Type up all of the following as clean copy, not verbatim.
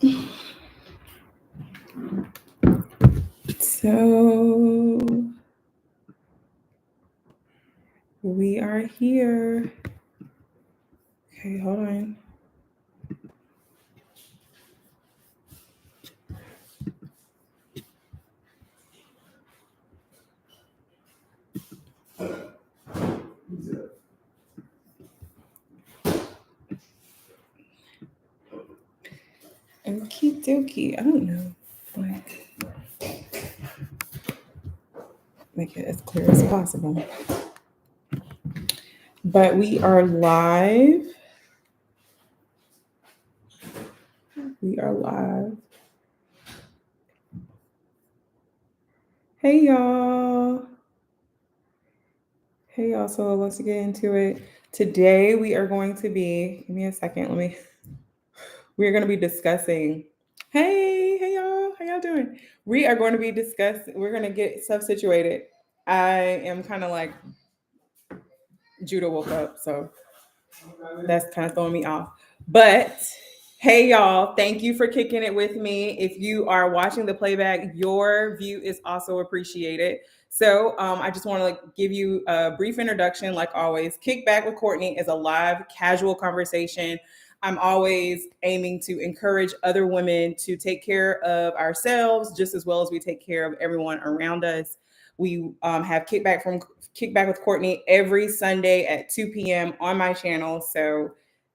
So we are here. Okay, hold on. Okie dokie. I don't know. Like, make it as clear as possible. But we are live. We are live. Hey y'all. Hey y'all. So let's get into it. Today we are going to be, give me a second. We are going to be discussing. Hey y'all. How y'all doing? We are going to be discussing, we're going to get stuff situated. I am kind of like, Judah woke up, so that's kind of throwing me off. But hey, y'all, thank you for kicking it with me. If you are watching the playback, your view is also appreciated. So I just want to give you a brief introduction. Like always, Kickback with Kourtney is a live, casual conversation. I'm always aiming to encourage other women to take care of ourselves just as well as we take care of everyone around us. We have Kickback with Kourtney every Sunday at 2 p.m. on my channel. So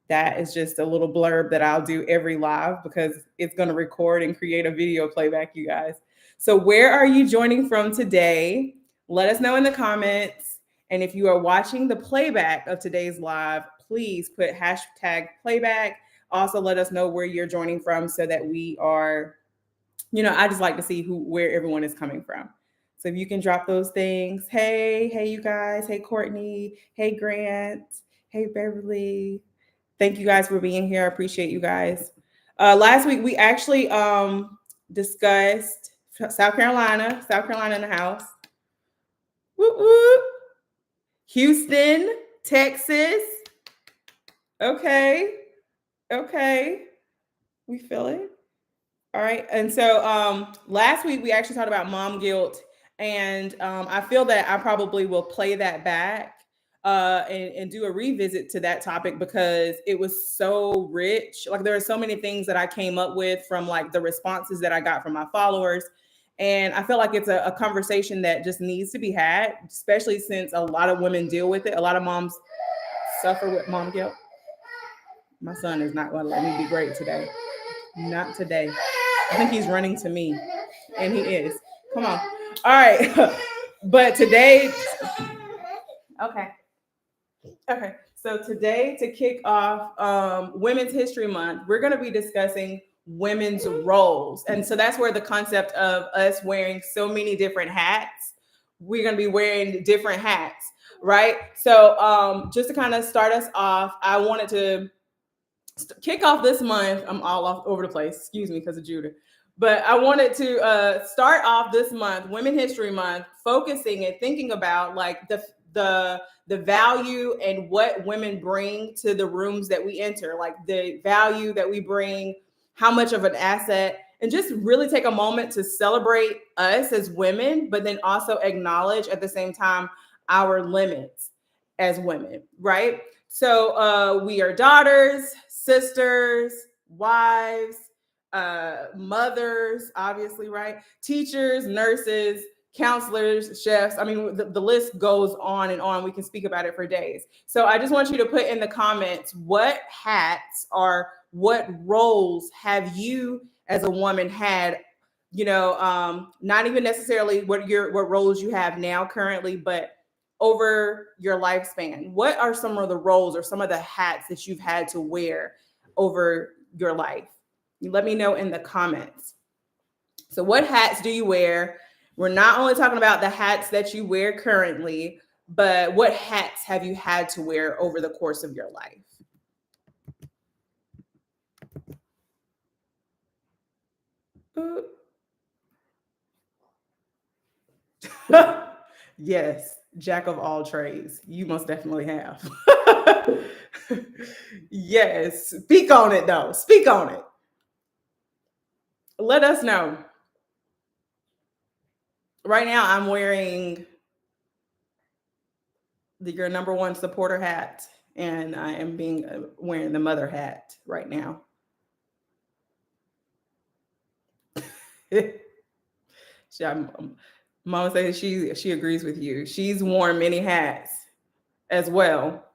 that is just a little blurb that I'll do every live because it's going to record and create a video playback, you guys. So where are you joining from today? Let us know in the comments. And if you are watching the playback of today's live, please put hashtag playback. Also, let us know where you're joining from so that we are, I just like to see where everyone is coming from. So if you can drop those things. Hey, you guys. Hey, Kourtney. Hey, Grant. Hey, Beverly. Thank you guys for being here. I appreciate you guys. Last week we actually discussed South Carolina in the house. Whoop, whoop. Houston, Texas. Okay. We feel it. All right. And so last week we actually talked about mom guilt. And I feel that I probably will play that back and do a revisit to that topic because it was so rich. Like there are so many things that I came up with from like the responses that I got from my followers. And I feel like it's a conversation that just needs to be had, especially since a lot of women deal with it. A lot of moms suffer with mom guilt. My son is not going to let me be great today. Not today. I think he's running to me. And he is. Come on. All right. But today. Okay. So today, to kick off Women's History Month, we're going to be discussing women's roles. And so that's where the concept of us wearing so many different hats, we're going to be wearing different hats, right? So just to kind of start us off, I wanted to kick off this month. I'm all off over the place. Excuse me because of Judah. But I wanted to start off this month, Women's History Month, focusing and thinking about like the value and what women bring to the rooms that we enter, like the value that we bring, how much of an asset, and just really take a moment to celebrate us as women, but then also acknowledge at the same time our limits as women, right? So we are daughters, sisters, wives, mothers, obviously, right? Teachers, nurses, counselors, chefs. I mean, the list goes on and on. We can speak about it for days. So I just want you to put in the comments what hats or what roles have you as a woman had, not even necessarily what roles you have now currently, but over your lifespan. What are some of the roles or some of the hats that you've had to wear over your life? Let me know in the comments. So what hats do you wear? We're not only talking about the hats that you wear currently, but what hats have you had to wear over the course of your life? Yes, jack of all trades. You most definitely have. Yes, speak on it though. Speak on it. Let us know. Right now, I'm wearing your number one supporter hat, and I am being wearing the mother hat right now. Mama says she agrees with you. She's worn many hats as well.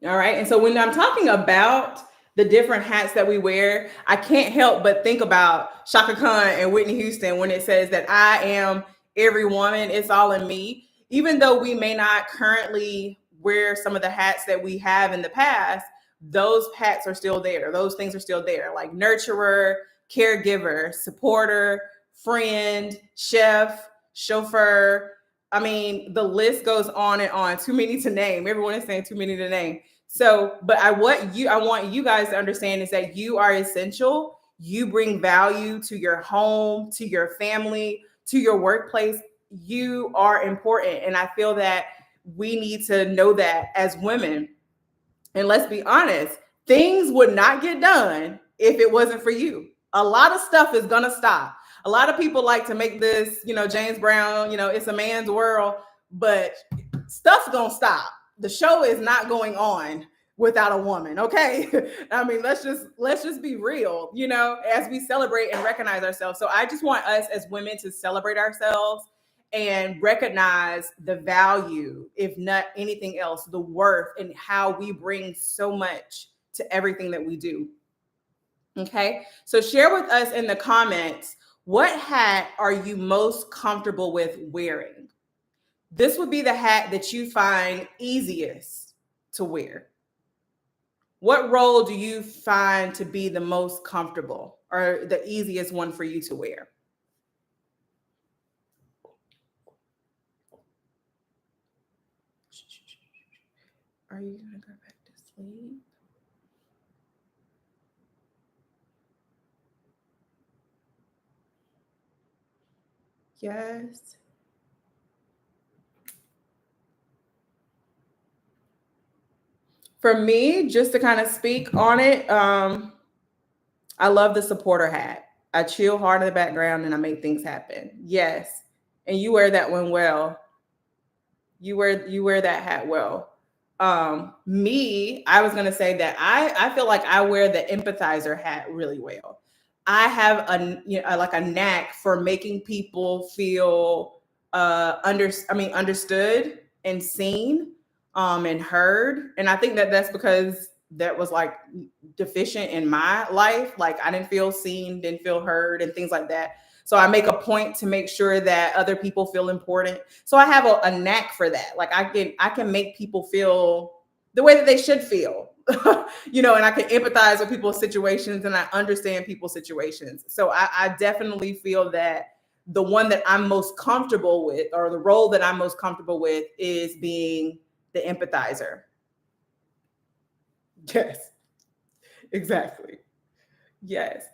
All right. And so when I'm talking about the different hats that we wear, I can't help but think about Shaka Khan and Whitney Houston when it says that I am every woman, it's all in me. Even though we may not currently wear some of the hats that we have in the past, those hats are still there. Those things are still there, like nurturer, caregiver, supporter, friend, chef, chauffeur. I mean, the list goes on and on. Too many to name. Everyone is saying too many to name. So, but I want you guys to understand is that you are essential. You bring value to your home, to your family, to your workplace. You are important. And I feel that we need to know that as women. And let's be honest, things would not get done if it wasn't for you. A lot of stuff is going to stop. A lot of people like to make this, James Brown, it's a man's world, but stuff's going to stop. The show is not going on without a woman. Okay. I mean, let's just be real, as we celebrate and recognize ourselves. So I just want us as women to celebrate ourselves and recognize the value, if not anything else, the worth and how we bring so much to everything that we do. Okay. So share with us in the comments, what hat are you most comfortable with wearing? This would be the hat that you find easiest to wear. What role do you find to be the most comfortable or the easiest one for you to wear? Are you going to go back to sleep? Yes. For me, just to kind of speak on it, I love the supporter hat. I chill hard in the background and I make things happen. Yes. And you wear that one well. You wear that hat well. Me, I was gonna say that I feel like I wear the empathizer hat really well. I have like a knack for making people feel understood and seen and heard. And I think that that's because that was like deficient in my life. Like I didn't feel seen, didn't feel heard, and things like that. So I make a point to make sure that other people feel important. So I have a knack for that. Like I can make people feel the way that they should feel, and I can empathize with people's situations and I understand people's situations. So I definitely feel that the one that I'm most comfortable with, or the role that I'm most comfortable with, is being the empathizer. Yes, exactly. Yes.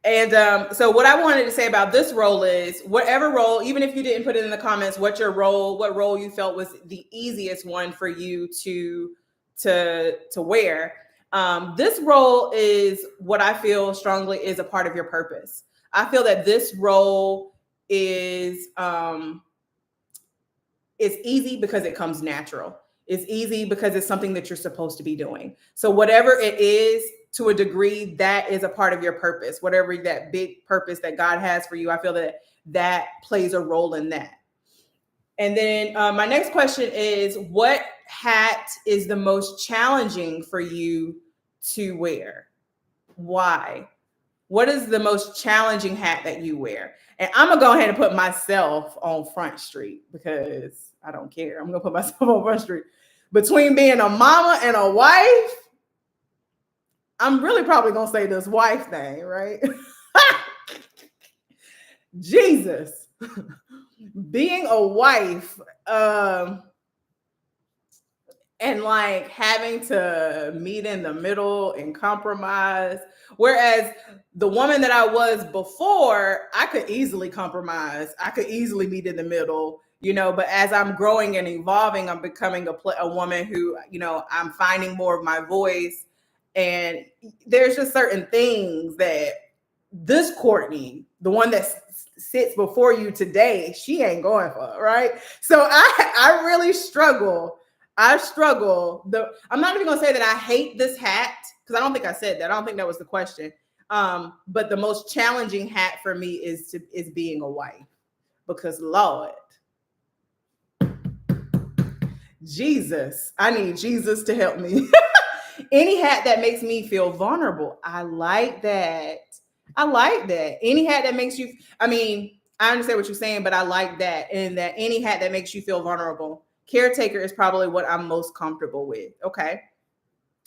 And so what I wanted to say about this role is whatever role, even if you didn't put it in the comments, what role you felt was the easiest one for you to wear. This role is what I feel strongly is a part of your purpose. I feel that this role is easy because it comes natural. It's easy because it's something that you're supposed to be doing. So whatever it is, to a degree, that is a part of your purpose. Whatever that big purpose that God has for you, I feel that plays a role in that. And then my next question is, what hat is the most challenging for you to wear? Why? What is the most challenging hat that you wear? And I'm gonna go ahead and put myself on Front Street because I don't care. I'm gonna put myself on Front Street. Between being a mama and a wife, I'm really probably gonna say this wife thing, right? Jesus. Being a wife, and like having to meet in the middle and compromise. Whereas the woman that I was before, I could easily compromise. I could easily meet in the middle, but as I'm growing and evolving, I'm becoming a woman who, I'm finding more of my voice And there's just certain things that this Kourtney, the one that sits before you today, she ain't going for, right? So I really struggle. I'm not even gonna say that I hate this hat, because I don't think I said that. I don't think that was the question. But the most challenging hat for me is being a wife, because Lord Jesus, I need Jesus to help me. Any hat that makes me feel vulnerable, I like that. I like that. Any hat that makes you, I mean, I understand what you're saying, but I like that. And that any hat that makes you feel vulnerable. Caretaker is probably what I'm most comfortable with. Okay.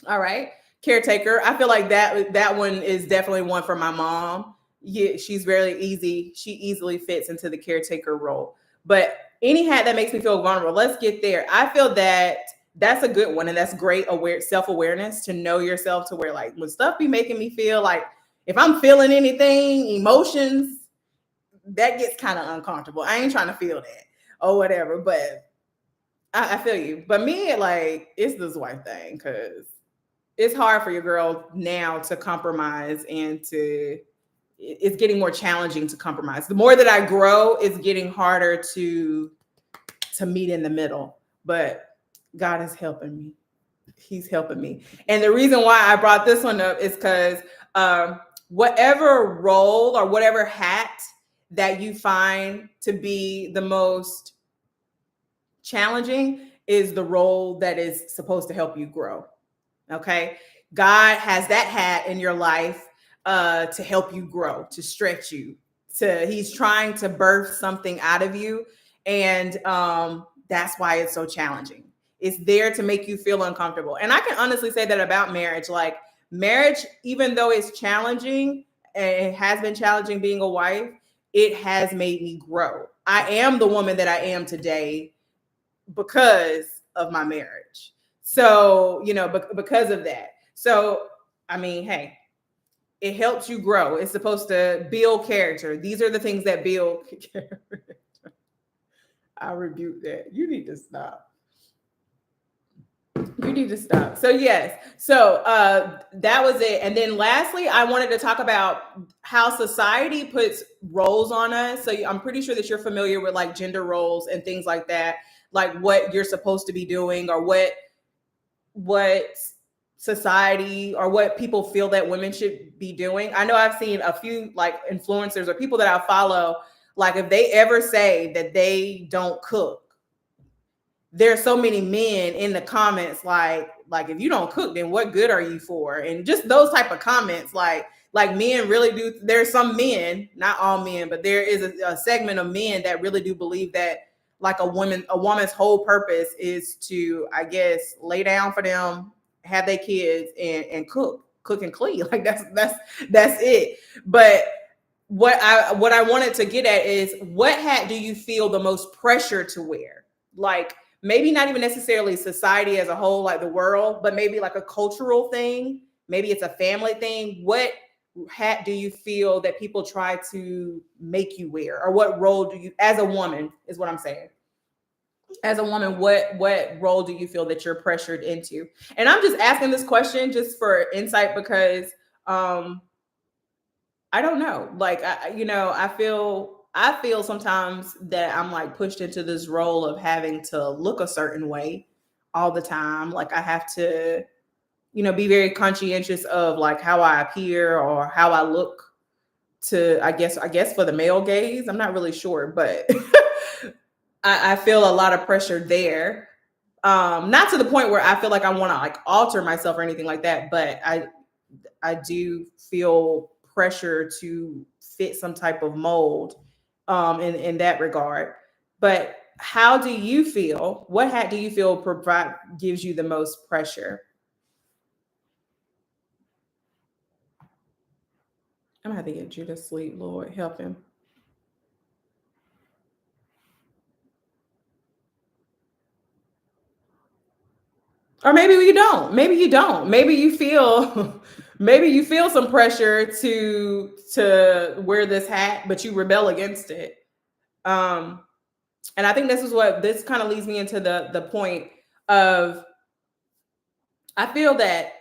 All right. Caretaker. I feel like that one is definitely one for my mom. Yeah, she's very easy. She easily fits into the caretaker role. But any hat that makes me feel vulnerable, let's get there. I feel that that's a good one, and that's great self-awareness, to know yourself, to where, like, when stuff be making me feel like, if I'm feeling anything, emotions, that gets kind of uncomfortable. I ain't trying to feel that or whatever, but I feel you. But me, like, it's this wife thing, because it's hard for your girl now to compromise, and it's getting more challenging to compromise. The more that I grow, it's getting harder to meet in the middle. But God is helping me. He's helping me. And the reason why I brought this one up is because whatever role or whatever hat that you find to be the most challenging is the role that is supposed to help you grow. Okay. God has that hat in your life to help you grow, to stretch you, he's trying to birth something out of you. And that's why it's so challenging. It's there to make you feel uncomfortable. And I can honestly say that about marriage. Like, marriage, even though it's challenging, and it has been challenging being a wife, it has made me grow. I am the woman that I am today because of my marriage. So, because of that. So, I mean, hey, it helps you grow. It's supposed to build character. These are the things that build character. I rebuke that. You need to stop. You need to stop. So yes. So that was it. And then lastly, I wanted to talk about how society puts roles on us. So I'm pretty sure that you're familiar with, like, gender roles and things like that, like what you're supposed to be doing, or what society or what people feel that women should be doing. I know I've seen a few, like, influencers or people that I follow, like, if they ever say that they don't cook, there's so many men in the comments like if you don't cook, then what good are you for? And just those type of comments, like men really do. There's some men, not all men, but there is a segment of men that really do believe that, like, a woman's whole purpose is to, I guess, lay down for them, have their kids, and cook and clean. Like, that's it. But what I wanted to get at is, what hat do you feel the most pressure to wear? Like, maybe not even necessarily society as a whole, like the world, but maybe like a cultural thing. Maybe it's a family thing. What hat do you feel that people try to make you wear? Or what role do you, as a woman, is what I'm saying. As a woman, what role do you feel that you're pressured into? And I'm just asking this question just for insight, because I don't know. Like, I feel sometimes that I'm, like, pushed into this role of having to look a certain way all the time. Like, I have to, be very conscientious of, like, how I appear or how I look to, I guess for the male gaze. I'm not really sure, but I feel a lot of pressure there. Not to the point where I feel like I want to, like, alter myself or anything like that, but I do feel pressure to fit some type of mold in that regard. But how do you feel? What hat do you feel gives you the most pressure? I'm gonna have to get you to sleep, Lord help him. Or maybe you don't. Maybe you don't. Maybe you feel maybe you feel some pressure to wear this hat, but you rebel against it. Um, and I think this kind of leads me into the point of, I feel that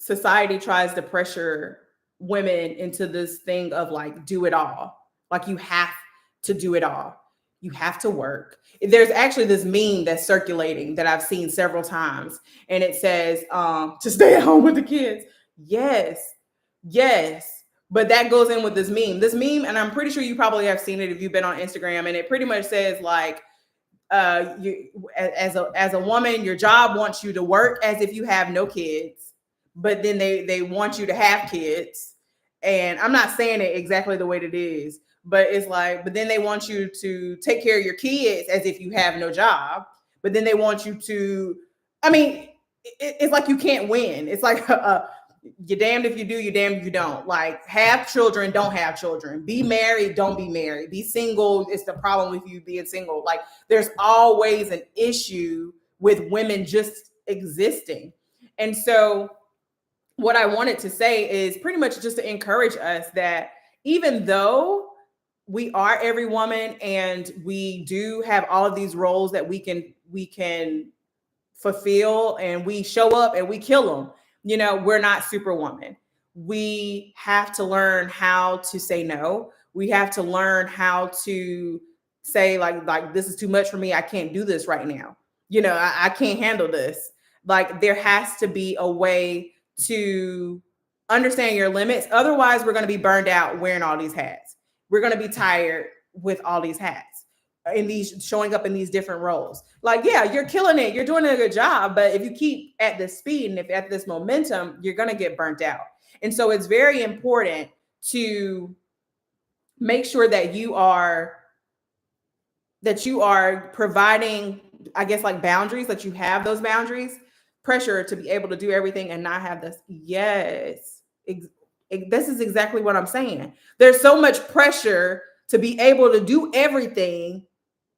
society tries to pressure women into this thing of like, do it all. Like, you have to do it all. You have to work. There's actually this meme that's circulating that I've seen several times, and it says, to stay at home with the kids. Yes, yes. But that goes in with this meme. This meme, and I'm pretty sure you probably have seen it if you've been on Instagram, and it pretty much says like, you as a woman, your job wants you to work as if you have no kids, but then they want you to have kids. And I'm not saying it exactly the way that it is, but it's like, but then they want you to take care of your kids as if you have no job, but then they want you to, I mean, it's like you can't win. It's like you're damned if you do, you're damned if you don't. Like, have children, don't have children. Be married, don't be married. Be single, it's the problem with you being single. Like, there's always an issue with women just existing. And so what I wanted to say is pretty much just to encourage us that even though we are every woman and we do have all of these roles that we can fulfill, and we show up and we kill them, you know, we're not superwoman. We have to learn how to say no. We have to learn how to say like this is too much for me. I can't do this right now. You know, I can't handle this. Like, there has to be a way to understand your limits. Otherwise, we're going to be burned out wearing all these hats. We're going to be tired with all these hats, in these showing up in these different roles. Like, yeah, you're killing it, you're doing a good job, but if you keep at this speed and if at this momentum, you're going to get burnt out. And so it's very important to make sure that you are providing, I guess, like boundaries, that you have those boundaries. Pressure to be able to do everything and not have this. Yes, this is exactly what I'm saying. There's so much pressure to be able to do everything,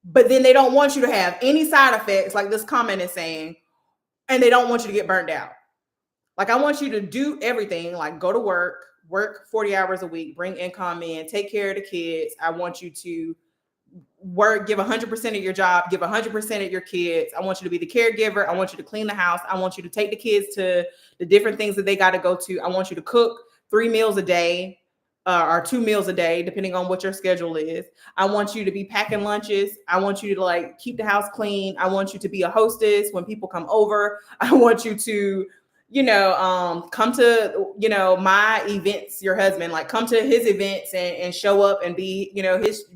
but then they don't want you to have any side effects, like this comment is saying, and they don't want you to get burnt out. Like, I want you to do everything, like go to work 40 hours a week, bring income in, take care of the kids. I want you to work, give 100% of your job, give 100% of your kids. I want you to be the caregiver. I want you to clean the house. I want you to take the kids to the different things that they got to go to. I want you to cook 3 meals a day, or 2 meals a day, depending on what your schedule is. I want you to be packing lunches. I want you to like keep the house clean. I want you to be a hostess when people come over. I want you to, come to, my events, your husband, like come to his events and show up and be,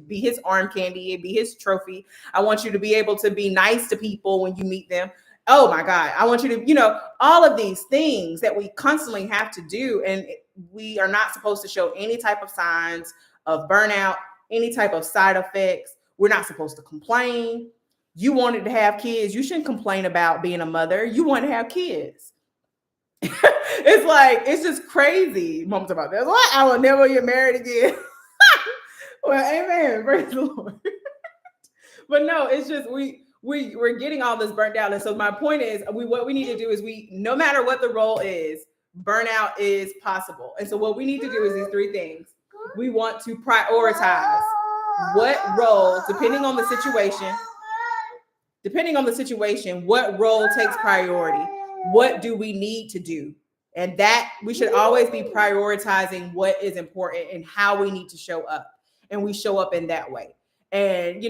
be his arm candy and be his trophy. I want you to be able to be nice to people when you meet them. Oh my God. I want you to, all of these things that we constantly have to do. And we are not supposed to show any type of signs of burnout, any type of side effects. We're not supposed to complain. You wanted to have kids. You shouldn't complain about being a mother. You want to have kids. It's like, it's just crazy. Moments about that. What? I will never get married again. Well, amen. Praise the Lord. But no, it's just, we're getting all this burnt out. And so my point is, what we need to do is no matter what the role is, burnout is possible. And so what we need to do is these 3 things. We want to prioritize what role, depending on the situation, what role takes priority. What do we need to do? And that we should always be prioritizing what is important and how we need to show up. And we show up in that way. And,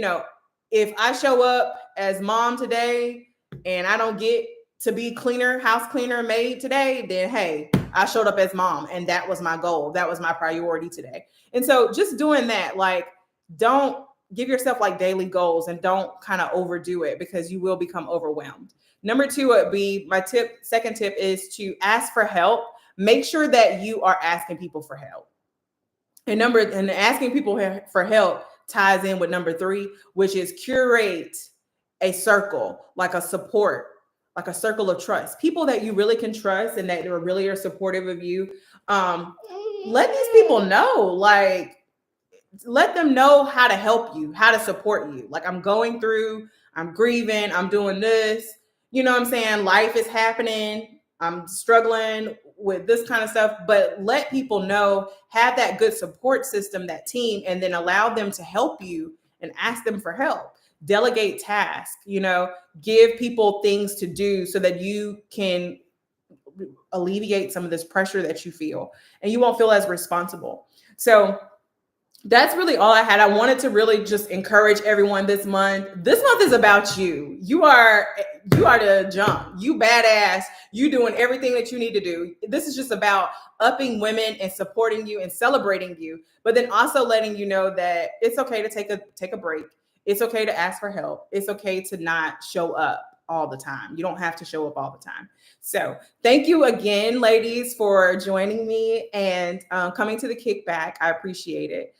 if I show up as mom today and I don't get to be house cleaner, maid today, then hey, I showed up as mom and that was my goal. That was my priority today. And so just doing that, like, don't give yourself like daily goals and don't kind of overdo it, because you will become overwhelmed. Number 2 would be my second tip is to ask for help. Make sure that you are asking people for help. And asking people for help ties in with number 3, which is curate a circle, like a support, like a circle of trust. People that you really can trust and that really are supportive of you. Let these people know, like, let them know how to help you, how to support you. Like, I'm going through, I'm grieving, I'm doing this, you know what I'm saying? Life is happening. I'm struggling with this kind of stuff, but let people know, have that good support system, that team, and then allow them to help you and ask them for help. Delegate tasks, give people things to do so that you can alleviate some of this pressure that you feel, and you won't feel as responsible. So that's really all I had. I wanted to really just encourage everyone this month. This month is about you. You are the jump. You badass. You doing everything that you need to do. This is just about upping women and supporting you and celebrating you, but then also letting you know that it's okay to take a break. It's okay to ask for help. It's okay to not show up all the time. You don't have to show up all the time. So thank you again, ladies, for joining me and coming to the Kickback. I appreciate it.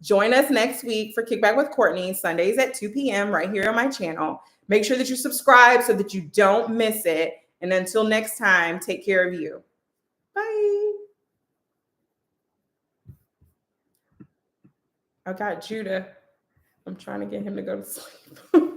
Join us next week for Kickback with Kourtney, Sundays at 2 p.m. right here on my channel. Make sure that you subscribe so that you don't miss it. And until next time, take care of you. Bye. I got Judah. I'm trying to get him to go to sleep.